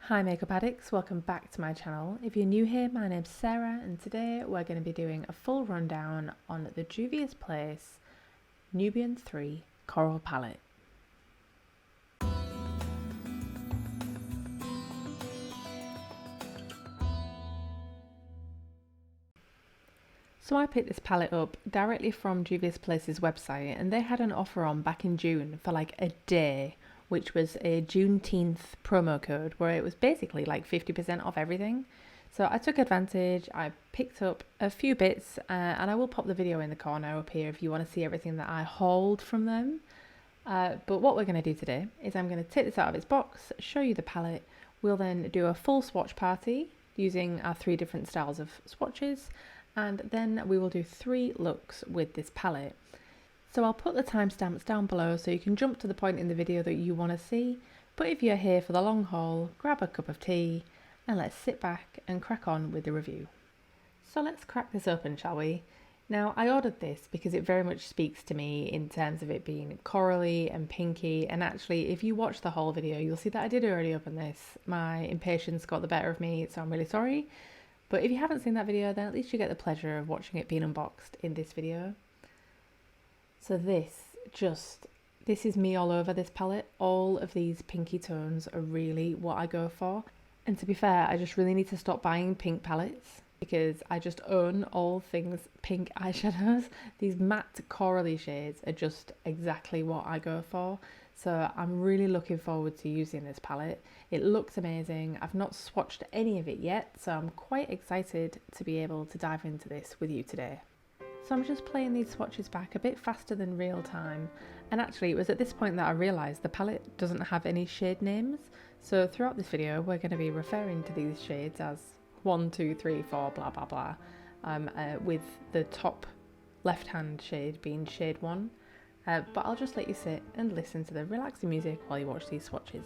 Hi Makeup Addicts, welcome back to my channel. If you're new here, my name's Sarah and today we're going to be doing a full rundown on the Juvias Place Nubian 3 Coral Palette. So I picked this palette up directly from Juvias Place's website and they had an offer on back in June for like a day, which was a Juneteenth promo code where it was basically like 50% off everything. So I took advantage, I picked up a few bits and I will pop the video in the corner up here if you want to see everything that I hauled from them. But what we're going to do today is I'm going to take this out of its box, show you the palette. We'll then do a full swatch party using our 3 different styles of swatches, and then we will do 3 looks with this palette. So I'll put the timestamps down below so you can jump to the point in the video that you want to see, but if you're here for the long haul, grab a cup of tea and let's sit back and crack on with the review. So let's crack this open, shall we? Now I ordered this because it very much speaks to me in terms of it being corally and pinky, and actually if you watch the whole video you'll see that I did already open this. My impatience got the better of me, so I'm really sorry. But if you haven't seen that video, then at least you get the pleasure of watching it being unboxed in this video. So this is me all over this palette. All of these pinky tones are really what I go for. And to be fair, I just really need to stop buying pink palettes because I just own all things pink eyeshadows. These matte corally shades are just exactly what I go for. So I'm really looking forward to using this palette. It looks amazing. I've not swatched any of it yet, so I'm quite excited to be able to dive into this with you today. So I'm just playing these swatches back a bit faster than real time, and actually it was at this point that I realised the palette doesn't have any shade names. So throughout this video we're going to be referring to these shades as 1, 2, 3, 4 blah blah blah, with the top left hand shade being shade 1. But I'll just let you sit and listen to the relaxing music while you watch these swatches.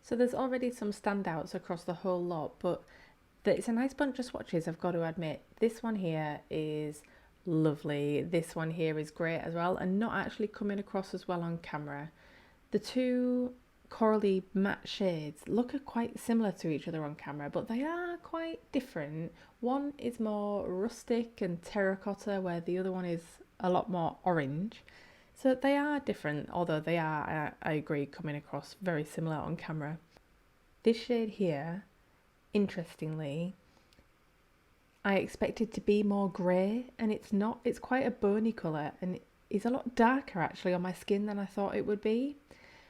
So there's already some standouts across the whole lot, but it's a nice bunch of swatches, I've got to admit. This one here is lovely. This one here is great as well, and not actually coming across as well on camera. The 2 corally matte shades look quite similar to each other on camera, but they are quite different. One is more rustic and terracotta, where the other one is a lot more orange. So they are different, although they are, I agree, coming across very similar on camera. This shade here, interestingly, I expected to be more grey, and it's not. It's quite a bony colour, and it is a lot darker actually on my skin than I thought it would be.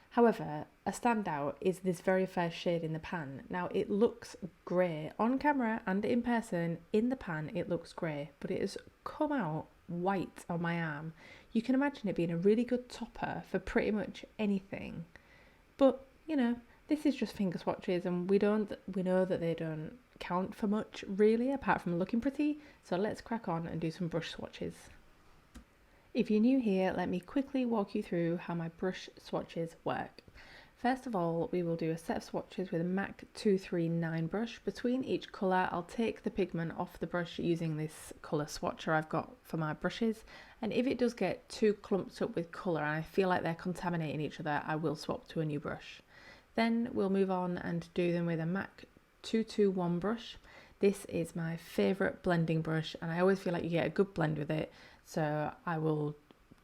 However, a standout is this very first shade in the pan. Now it looks grey on camera and in person. In the pan it looks grey, but it has come out white on my arm. You can imagine it being a really good topper for pretty much anything. But, you know, this is just finger swatches, and we know that they don't count for much really, apart from looking pretty. So let's crack on and do some brush swatches. If you're new here, let me quickly walk you through how my brush swatches work. First of all, we will do a set of swatches with a MAC 239 brush. Between each colour, I'll take the pigment off the brush using this colour swatcher I've got for my brushes. And if it does get too clumped up with colour and I feel like they're contaminating each other, I will swap to a new brush. Then we'll move on and do them with a MAC 221 brush. This is my favourite blending brush, and I always feel like you get a good blend with it. So I will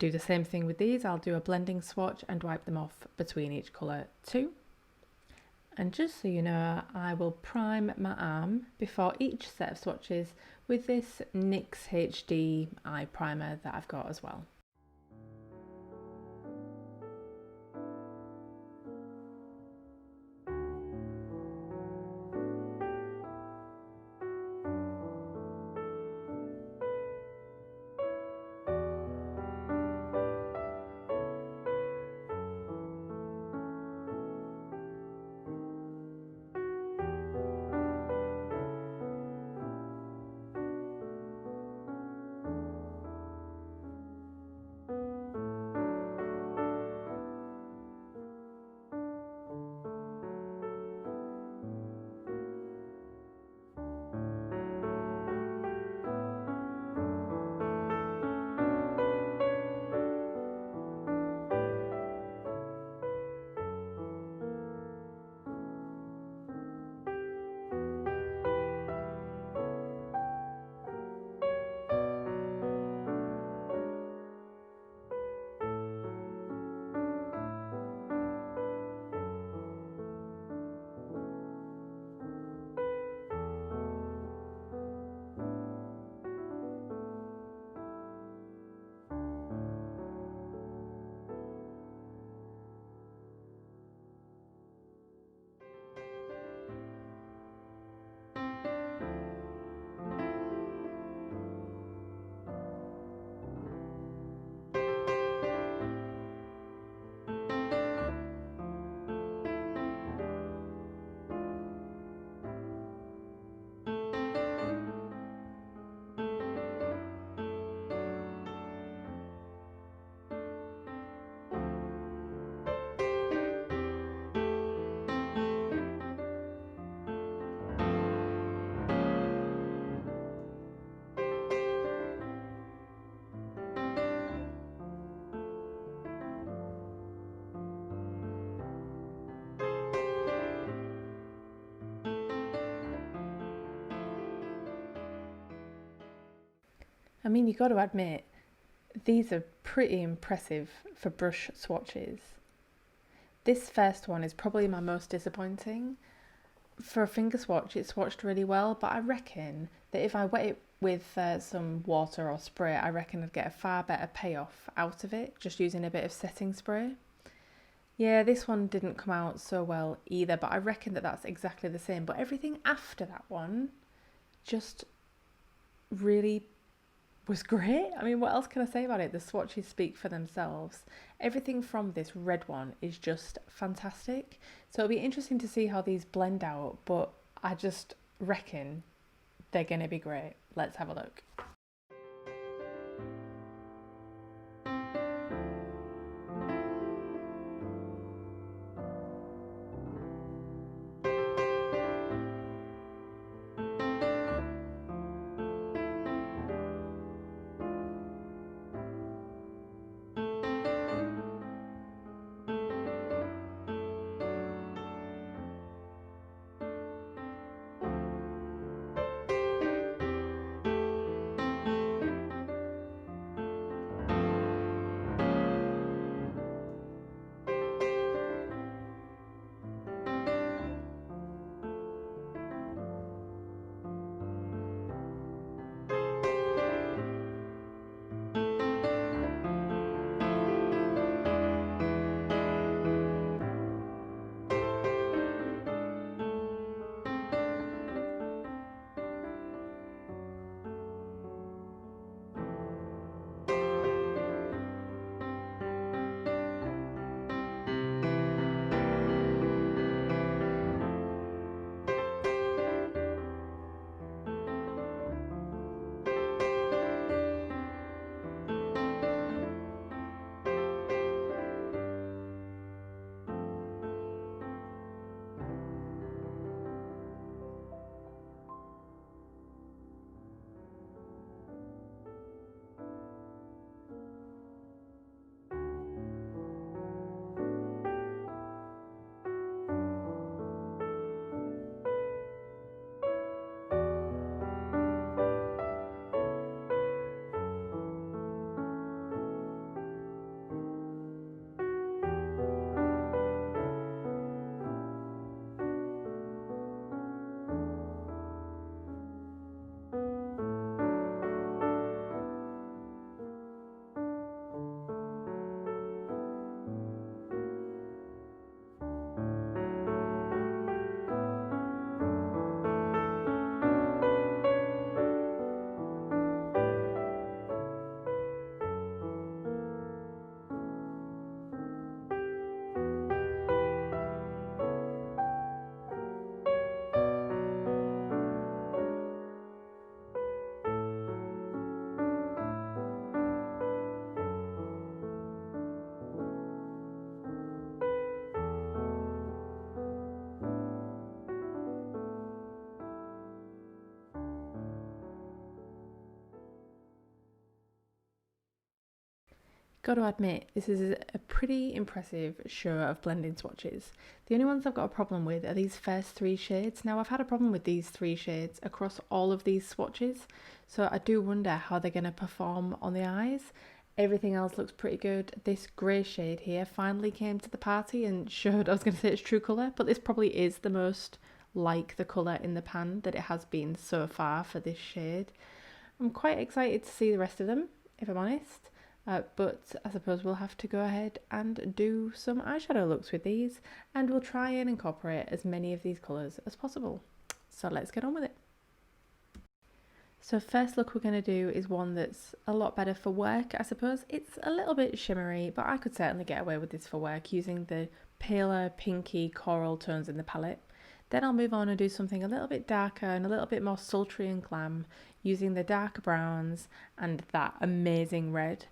do the same thing with these. I'll do a blending swatch and wipe them off between each colour too. And just so you know, I will prime my arm before each set of swatches with this NYX HD eye primer that I've got as well. I mean, you got to admit, these are pretty impressive for brush swatches. This first one is probably my most disappointing. For a finger swatch, it swatched really well, but I reckon that if I wet it with some water or spray, I reckon I'd get a far better payoff out of it, just using a bit of setting spray. Yeah, this one didn't come out so well either, but I reckon that that's exactly the same. But everything after that one just really was great. I mean, what else can I say about it? The swatches speak for themselves. Everything from this red one is just fantastic. So it'll be interesting to see how these blend out, but I just reckon they're going to be great. Let's have a look. Got to admit, this is a pretty impressive show of blending swatches. The only ones I've got a problem with are these first three shades. Now, I've had a problem with these three shades across all of these swatches, so I do wonder how they're going to perform on the eyes. Everything else looks pretty good. This grey shade here finally came to the party and showed, I was going to say its true colour, but this probably is the most like the colour in the pan that it has been so far for this shade. I'm quite excited to see the rest of them, if I'm honest. But I suppose we'll have to go ahead and do some eyeshadow looks with these, and we'll try and incorporate as many of these colours as possible. So let's get on with it. So first look we're going to do is one that's a lot better for work, I suppose. It's a little bit shimmery, but I could certainly get away with this for work using the paler pinky coral tones in the palette. Then I'll move on and do something a little bit darker and a little bit more sultry and glam using the darker browns and that amazing red.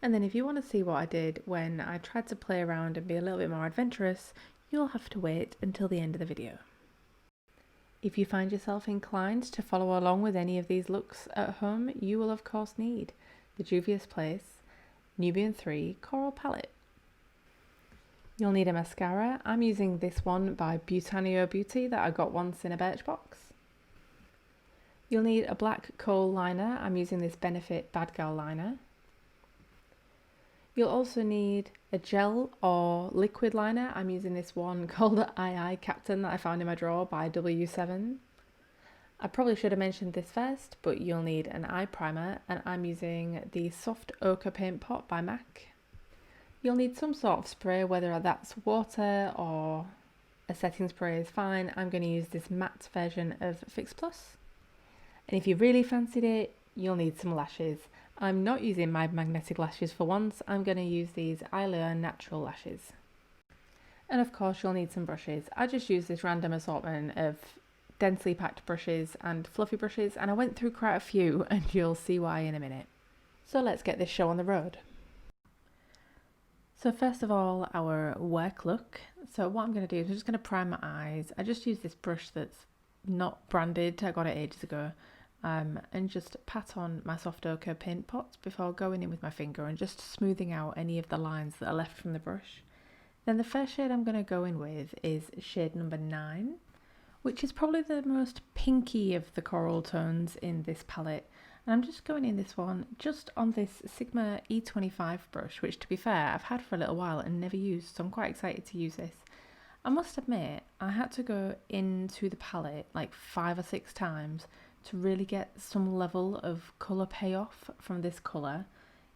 And then if you want to see what I did when I tried to play around and be a little bit more adventurous, you'll have to wait until the end of the video. If you find yourself inclined to follow along with any of these looks at home, you will of course need the Juvias Place Nubian 3 Coral Palette. You'll need a mascara. I'm using this one by Butanio Beauty that I got once in a Birchbox. You'll need a black kohl liner. I'm using this Benefit Bad Girl liner. You'll also need a gel or liquid liner. I'm using this one called Eye Captain that I found in my drawer by W7. I probably should have mentioned this first, but you'll need an eye primer, and I'm using the Soft Ochre Paint Pot by MAC. You'll need some sort of spray, whether that's water or a setting spray is fine. I'm going to use this matte version of Fix Plus. And if you really fancied it, you'll need some lashes. I'm not using my magnetic lashes for once. I'm going to use these Eyelure natural lashes. And of course you'll need some brushes. I just used this random assortment of densely packed brushes and fluffy brushes, and I went through quite a few, and you'll see why in a minute. So let's get this show on the road. So first of all, our work look. So what I'm going to do is I'm just going to prime my eyes. I just use this brush that's not branded. I got it ages ago. And just pat on my soft ochre paint pot before going in with my finger and just smoothing out any of the lines that are left from the brush. Then the first shade I'm going to go in with is shade number 9, which is probably the most pinky of the coral tones in this palette. And I'm just going in this one just on this Sigma E25 brush, which to be fair I've had for a little while and never used, so I'm quite excited to use this. I must admit I had to go into the palette like 5 or 6 times to really get some level of colour payoff from this colour.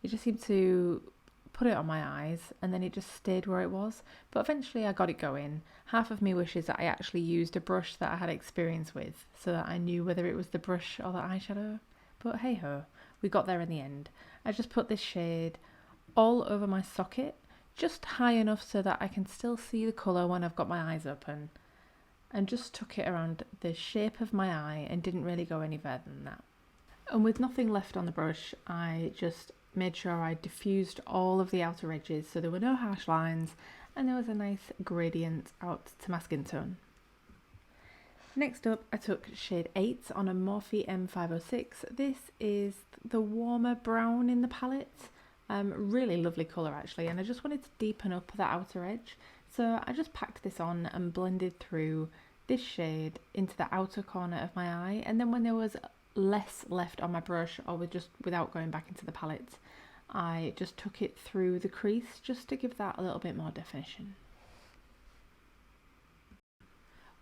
It just seemed to put it on my eyes and then it just stayed where it was, but eventually I got it going. Half of me wishes that I actually used a brush that I had experience with so that I knew whether it was the brush or the eyeshadow, but hey ho, we got there in the end. I just put this shade all over my socket, just high enough so that I can still see the colour when I've got my eyes open, and just took it around the shape of my eye and didn't really go any further than that. And with nothing left on the brush, I just made sure I diffused all of the outer edges so there were no harsh lines and there was a nice gradient out to my skin tone. Next up, I took shade 8 on a Morphe M506. This is the warmer brown in the palette. Really lovely colour actually, and I just wanted to deepen up the outer edge. So I just packed this on and blended through this shade into the outer corner of my eye, and then when there was less left on my brush, or without going back into the palette, I just took it through the crease just to give that a little bit more definition.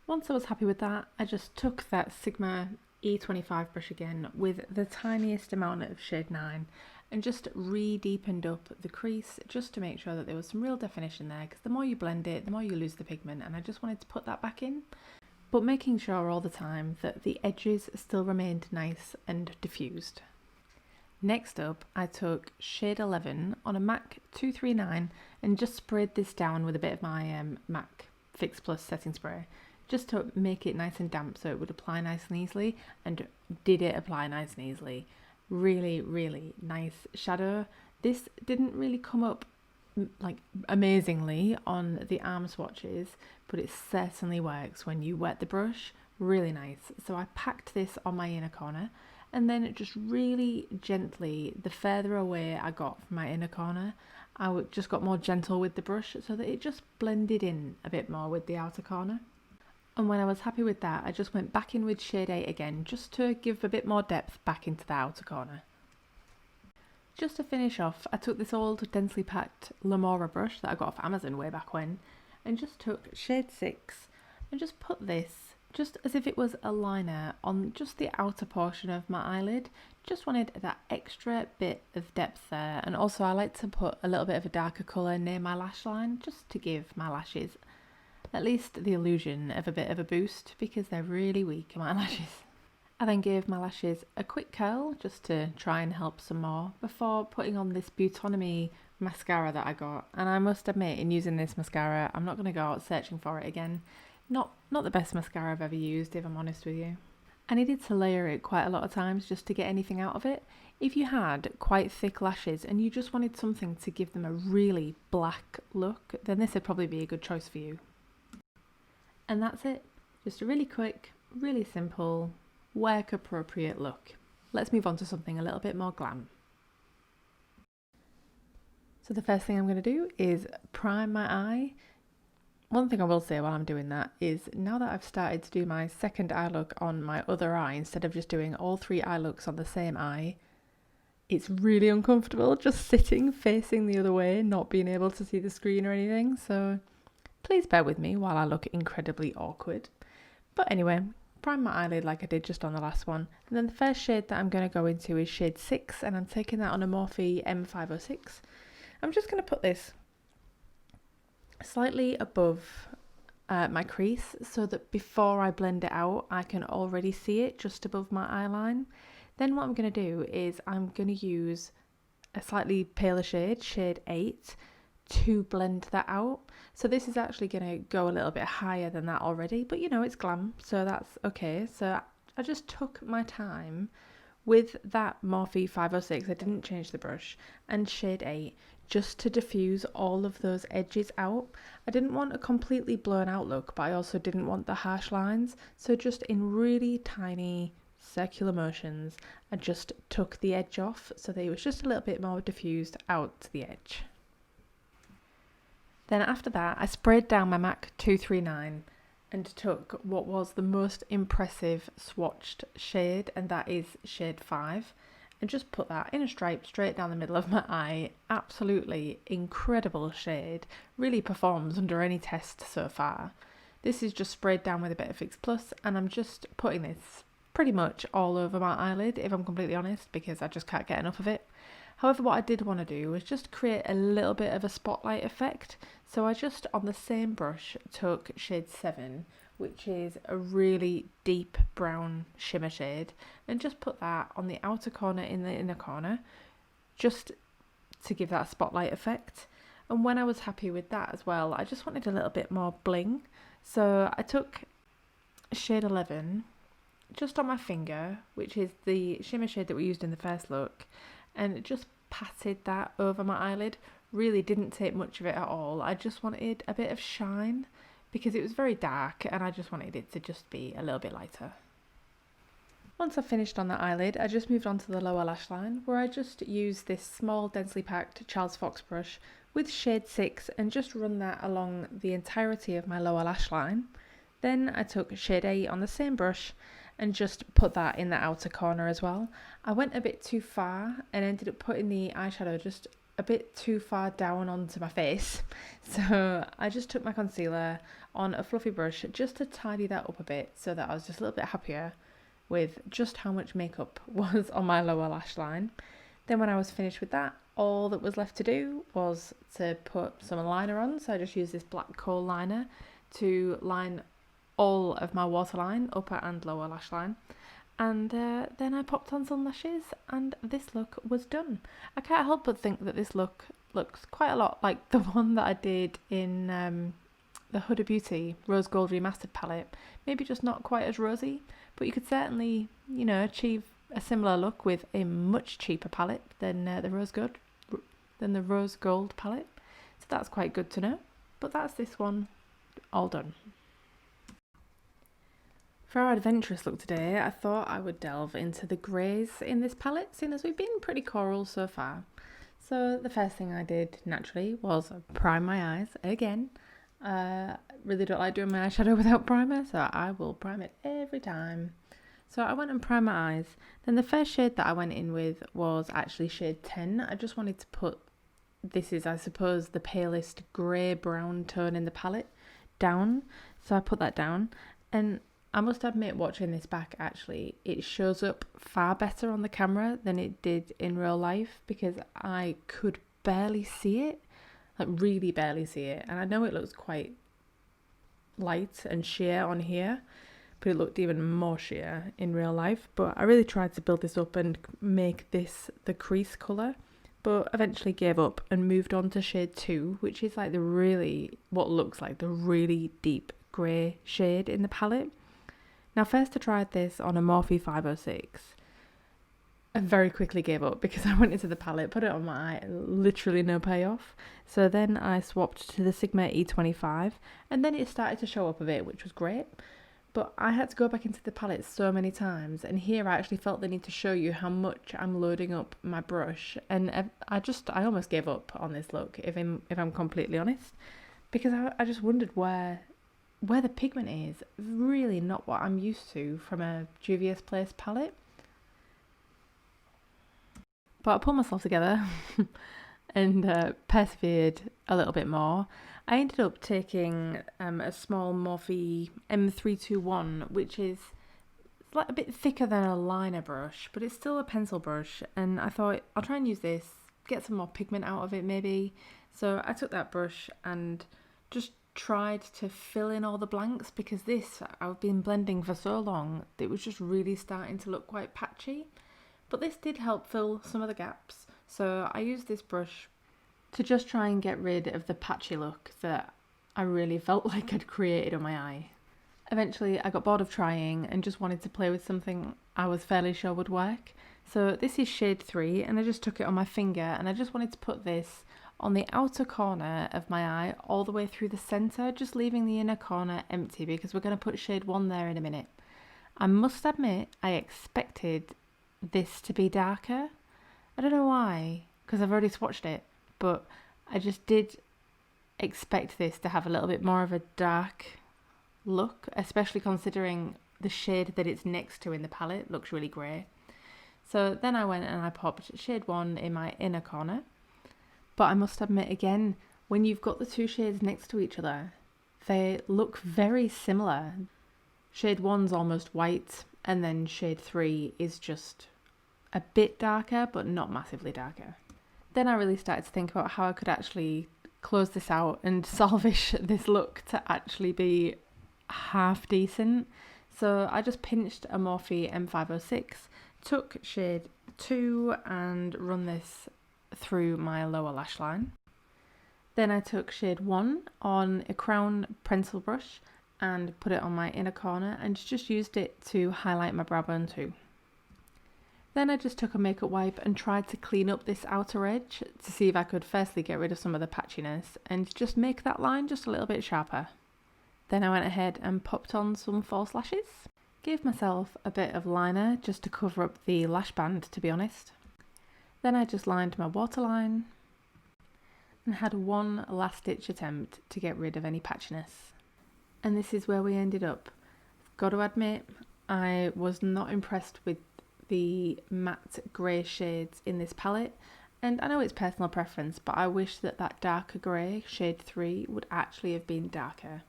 Once I was happy with that, I just took that Sigma E25 brush again with the tiniest amount of shade 9 and just re-deepened up the crease just to make sure that there was some real definition there, because the more you blend it, the more you lose the pigment, and I just wanted to put that back in, but making sure all the time that the edges still remained nice and diffused. Next up, I took shade 11 on a MAC 239 and just sprayed this down with a bit of my MAC Fix Plus setting spray, just to make it nice and damp so it would apply nice and easily, and did it apply nice and easily. Really, really nice shadow. This didn't really come up like amazingly on the arm swatches, but it certainly works when you wet the brush. Really nice. So I packed this on my inner corner, And then just really gently, the further away I got from my inner corner, just got more gentle with the brush so that it just blended in a bit more with the outer corner. And when I was happy with that, I just went back in with shade 8 again, just to give a bit more depth back into the outer corner. Just to finish off, I took this old densely packed Lamora brush that I got off Amazon way back when, and just took shade 6 and just put this, just as if it was a liner, on just the outer portion of my eyelid. Just wanted that extra bit of depth there, and also I like to put a little bit of a darker colour near my lash line, just to give my lashes at least the illusion of a bit of a boost, because they're really weak, my lashes. I then gave my lashes a quick curl just to try and help some more before putting on this Beautonomy mascara that I got. And I must admit, in using this mascara, I'm not going to go out searching for it again. Not the best mascara I've ever used, if I'm honest with you. I needed to layer it quite a lot of times just to get anything out of it. If you had quite thick lashes and you just wanted something to give them a really black look, then this would probably be a good choice for you. And that's it. Just a really quick, really simple, work appropriate look. Let's move on to something a little bit more glam. So the first thing I'm going to do is prime my eye. One thing I will say while I'm doing that is, now that I've started to do my second eye look on my other eye instead of just doing all 3 eye looks on the same eye, it's really uncomfortable just sitting facing the other way, not being able to see the screen or anything. So please bear with me while I look incredibly awkward. But anyway, prime my eyelid like I did just on the last one. And then the first shade that I'm going to go into is shade 6, and I'm taking that on a Morphe M506. I'm just going to put this slightly above my crease so that before I blend it out, I can already see it just above my eyeline. Then what I'm going to do is I'm going to use a slightly paler shade, shade 8, to blend that out. So this is actually going to go a little bit higher than that already, but you know, it's glam, so that's okay. So I just took my time with that Morphe 506, I didn't change the brush, and shade 8, just to diffuse all of those edges out. I didn't want a completely blown out look, but I also didn't want the harsh lines, so just in really tiny circular motions, I just took the edge off so that it was just a little bit more diffused out to the edge. Then after that, I sprayed down my MAC 239 and took what was the most impressive swatched shade, and that is shade 5, and just put that in a stripe straight down the middle of my eye. Absolutely incredible shade, really performs under any test so far. This is just sprayed down with a bit of Fix Plus, and I'm just putting this pretty much all over my eyelid, if I'm completely honest, because I just can't get enough of it. However, what I did want to do was just create a little bit of a spotlight effect. So I just, on the same brush, took shade 7, which is a really deep brown shimmer shade, and just put that on the outer corner in the inner corner, just to give that spotlight effect. And when I was happy with that as well, I just wanted a little bit more bling. So I took shade 11, just on my finger, which is the shimmer shade that we used in the first look, and just patted that over my eyelid. Really didn't take much of it at all. I just wanted a bit of shine because it was very dark, and I just wanted it to just be a little bit lighter. Once I finished on the eyelid, I just moved on to the lower lash line, where I just used this small densely packed Charles Fox brush with shade 6 and just run that along the entirety of my lower lash line. Then I took shade 8 on the same brush and just put that in the outer corner as well. I went a bit too far and ended up putting the eyeshadow just a bit too far down onto my face. So I just took my concealer on a fluffy brush just to tidy that up a bit so that I was just a little bit happier with just how much makeup was on my lower lash line. Then when I was finished with that, all that was left to do was to put some liner on. So I just used this black kohl liner to line all of my waterline, upper and lower lash line, and then I popped on some lashes and this look was done. I can't help but think that this look looks quite a lot like the one that I did in the Huda Beauty Rose Gold Remastered palette, maybe just not quite as rosy, but you could certainly, you know, achieve a similar look with a much cheaper palette than the Rose Gold palette, so that's quite good to know. But that's this one all done. For our adventurous look today, I thought I would delve into the greys in this palette, seeing as we've been pretty coral so far. So the first thing I did, naturally, was prime my eyes again. Really don't like doing my eyeshadow without primer, so I will prime it every time. So I went and primed my eyes. Then the first shade that I went in with was actually shade 10. I just wanted to put, this is I suppose the palest grey-brown tone in the palette, down. So I put that down, and I must admit, watching this back, actually, it shows up far better on the camera than it did in real life, because I could barely see it, like really barely see it. And I know it looks quite light and sheer on here, but it looked even more sheer in real life. But I really tried to build this up and make this the crease colour, but eventually gave up and moved on to shade 2, which is like what looks like the really deep grey shade in the palette. Now first I tried this on a Morphe 506 and very quickly gave up because I went into the palette, put it on my eye, literally no payoff. So then I swapped to the Sigma E25 and then it started to show up a bit, which was great. But I had to go back into the palette so many times, and here I actually felt the need to show you how much I'm loading up my brush, and I almost gave up on this look, if I'm completely honest, because I just wondered where the pigment is. Really not what I'm used to from a Juvias Place palette. But I pulled myself together and persevered a little bit more. I ended up taking a small Morphe M321, which is like a bit thicker than a liner brush, but it's still a pencil brush, and I thought I'll try and use this, get some more pigment out of it maybe. So I took that brush and just tried to fill in all the blanks, because this, I've been blending for so long, it was just really starting to look quite patchy. But this did help fill some of the gaps, so I used this brush to just try and get rid of the patchy look that I really felt like I'd created on my eye. Eventually I got bored of trying and just wanted to play with something I was fairly sure would work. So this is shade 3, and I just took it on my finger and I just wanted to put this on the outer corner of my eye all the way through the centre, just leaving the inner corner empty because we're going to put shade 1 there in a minute. I must admit I expected this to be darker. I don't know why, because I've already swatched it, but I just did expect this to have a little bit more of a dark look, especially considering the shade that it's next to in the palette looks really grey. So then I went and I popped shade 1 in my inner corner. But I must admit again, when you've got the two shades next to each other, they look very similar. Shade 1's almost white, and then shade 3 is just a bit darker, but not massively darker. Then I really started to think about how I could actually close this out and salvage this look to actually be half decent. So I just pinched a Morphe M506, took shade 2 and run this through my lower lash line. Then I took shade 1 on a crown pencil brush and put it on my inner corner and just used it to highlight my brow bone too. Then I just took a makeup wipe and tried to clean up this outer edge to see if I could firstly get rid of some of the patchiness and just make that line just a little bit sharper. Then I went ahead and popped on some false lashes. Gave myself a bit of liner just to cover up the lash band, to be honest. Then I just lined my waterline and had one last ditch attempt to get rid of any patchiness. And this is where we ended up. Got to admit, I was not impressed with the matte grey shades in this palette, and I know it's personal preference, but I wish that darker grey, shade 3, would actually have been darker.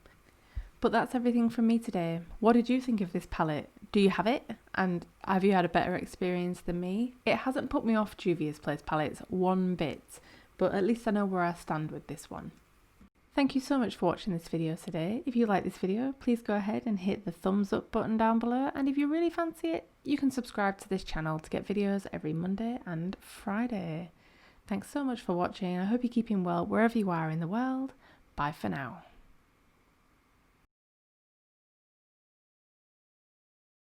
But that's everything from me today. What did you think of this palette? Do you have it? And have you had a better experience than me? It hasn't put me off Juvias Place palettes one bit, but at least I know where I stand with this one. Thank you so much for watching this video today. If you like this video, please go ahead and hit the thumbs up button down below, and if you really fancy it, you can subscribe to this channel to get videos every Monday and Friday. Thanks so much for watching. I hope you're keeping well wherever you are in the world. Bye for now.